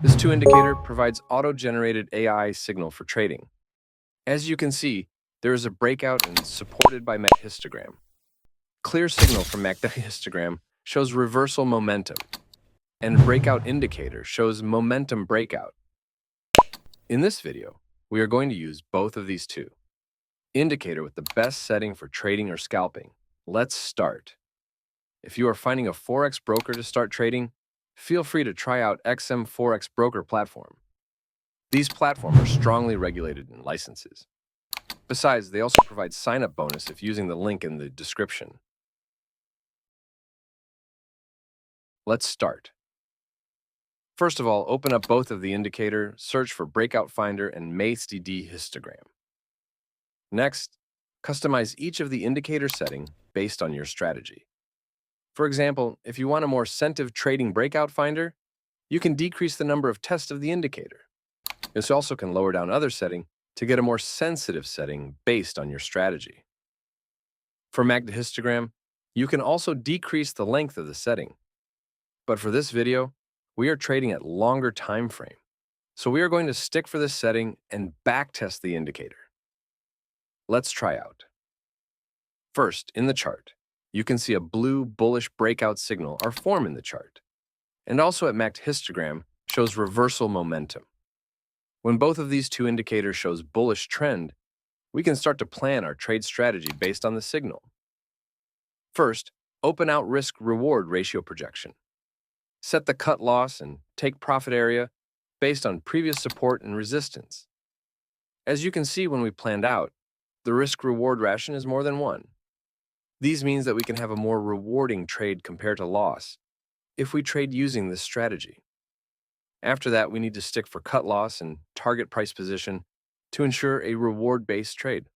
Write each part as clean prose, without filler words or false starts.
This 2 indicator provides auto-generated AI signal for trading. As you can see, there is a breakout and supported by MT histogram. Clear signal from MT histogram shows reversal momentum, and breakout indicator shows momentum breakout. In this video, we are going to use both of these two. Indicator with the best setting for trading or scalping. Let's start. If you are finding a Forex broker to start trading, feel free to try out XM Forex broker platform. These platforms are strongly regulated in licenses. Besides, they also provide sign-up bonus if using the link in the description. Let's start. First of all, open up both of the indicator, search for Breakout Finder and MT4 histogram. Next, customize each of the indicator setting based on your strategy. For example, if you want a more sensitive trading breakout finder, you can decrease the number of tests of the indicator. This also can lower down other setting to get a more sensitive setting based on your strategy. For MT histogram, you can also decrease the length of the setting. But for this video, we are trading at longer time frame, so we are going to stick for this setting and backtest the indicator. Let's try out. First, in the chart, you can see a blue bullish breakout signal are formed in the chart, and also at MT histogram shows reversal momentum. When both of these two indicators shows bullish trend, we can start to plan our trade strategy based on the signal. First, open out risk-reward ratio projection. Set the cut loss and take profit area based on previous support and resistance. As you can see when we planned out, the risk-reward ration is more than 1. These means that we can have a more rewarding trade compared to loss if we trade using this strategy. After that, we need to stick for cut loss and target price position to ensure a reward-based trade.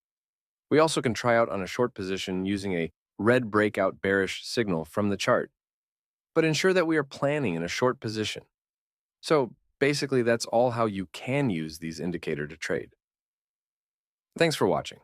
We also can try out on a short position using a red breakout bearish signal from the chart, but ensure that we are planning in a short position. So basically, that's all how you can use these indicators to trade. Thanks for watching.